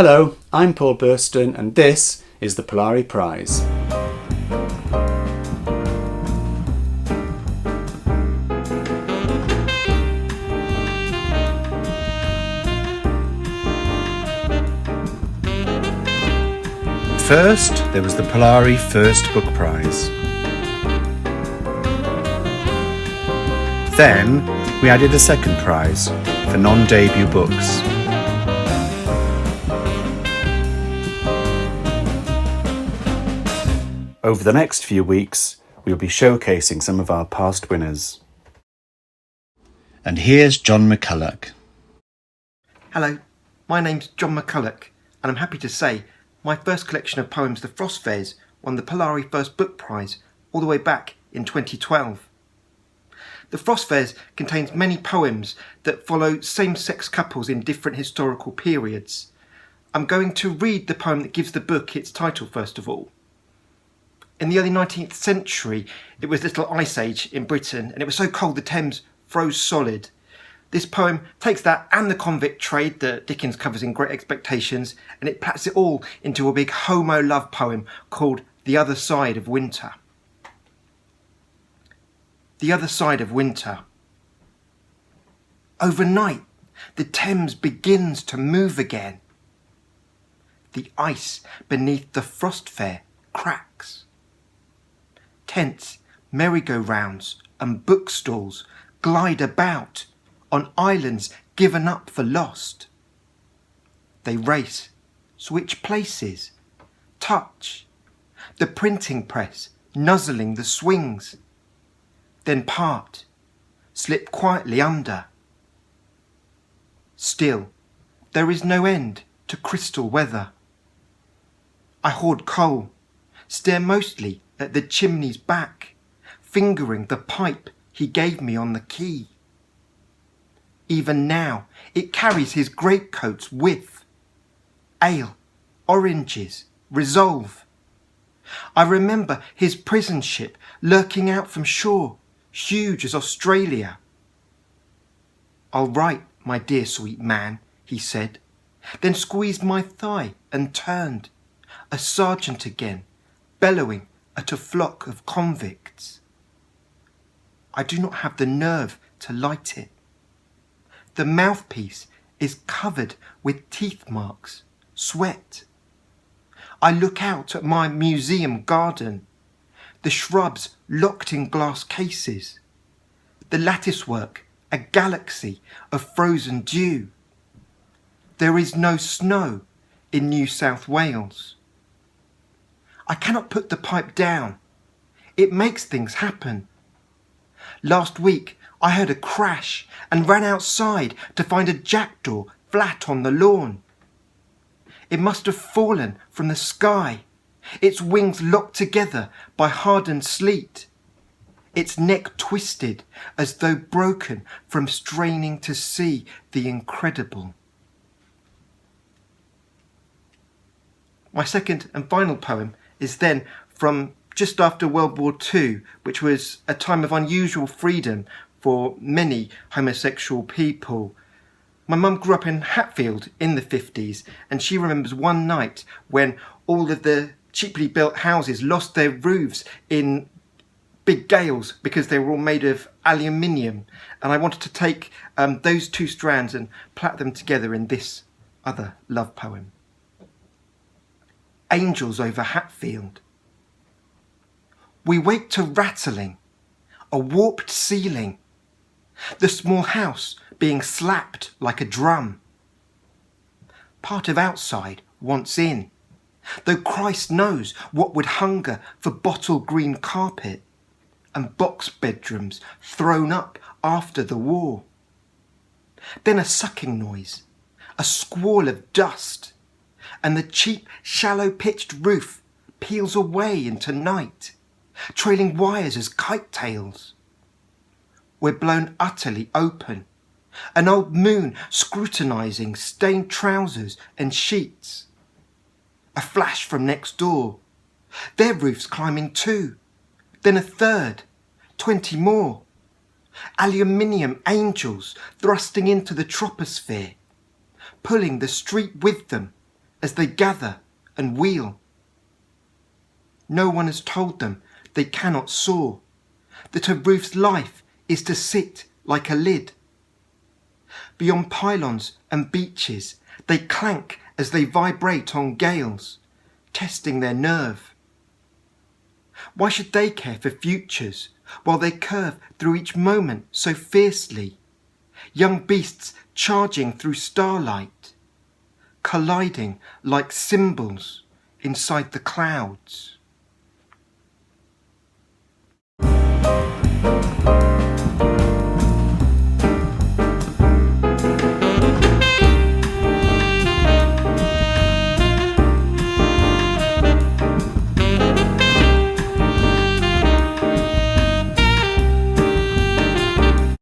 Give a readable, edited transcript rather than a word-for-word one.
Hello, I'm Paul Burston and this is the Polari Prize. First, there was the Polari First Book Prize. Then, we added a second prize for non-debut books. Over the next few weeks, we'll be showcasing some of our past winners. And here's John McCullough. Hello, my name's John McCullough, and I'm happy to say my first collection of poems, The Frost Fairs, won the Polari First Book Prize all the way back in 2012. The Frost Fairs contains many poems that follow same-sex couples in different historical periods. I'm going to read the poem that gives the book its title first of all. In the early 19th century, it was Little Ice Age in Britain, and it was so cold the Thames froze solid. This poem takes that and the convict trade that Dickens covers in Great Expectations, and it plats it all into a big homo love poem called The Other Side of Winter. The Other Side of Winter. Overnight, the Thames begins to move again. The ice beneath the Frost Fair cracks. Tents, merry-go-rounds and bookstalls glide about on islands given up for lost. They race, switch places, touch, the printing press nuzzling the swings, then part, slip quietly under. Still, there is no end to crystal weather. I hoard coal, stare mostly at the chimney's back, fingering the pipe he gave me on the quay. Even now, it carries his greatcoat's whiff. Ale, oranges, resolve. I remember his prison ship lurking out from shore, huge as Australia. "I'll write, my dear sweet man," he said, then squeezed my thigh and turned, a sergeant again, bellowing at a flock of convicts. I do not have the nerve to light it. The mouthpiece is covered with teeth marks, sweat. I look out at my museum garden, the shrubs locked in glass cases, the latticework a galaxy of frozen dew. There is no snow in New South Wales. I cannot put the pipe down. It makes things happen. Last week I heard a crash and ran outside to find a jackdaw flat on the lawn. It must have fallen from the sky, its wings locked together by hardened sleet, its neck twisted as though broken from straining to see the incredible. My second and final poem is then from just after World War II, which was a time of unusual freedom for many homosexual people. My mum grew up in Hatfield in the 50s, and she remembers one night when all of the cheaply built houses lost their roofs in big gales because they were all made of aluminium. And I wanted to take those two strands and plait them together in this other love poem. Angels over Hatfield. We wake to rattling, a warped ceiling, the small house being slapped like a drum. Part of outside wants in, though Christ knows what would hunger for bottle green carpet and box bedrooms thrown up after the war. Then a sucking noise, a squall of dust, and the cheap, shallow-pitched roof peels away into night, trailing wires as kite tails. We're blown utterly open, an old moon scrutinising stained trousers and sheets. A flash from next door, their roofs climbing too, then a third, 20 more. Aluminium angels thrusting into the troposphere, pulling the street with them as they gather and wheel. No one has told them they cannot soar, that a roof's life is to sit like a lid. Beyond pylons and beaches, they clank as they vibrate on gales, testing their nerve. Why should they care for futures while they curve through each moment so fiercely? Young beasts charging through starlight, colliding like cymbals inside the clouds.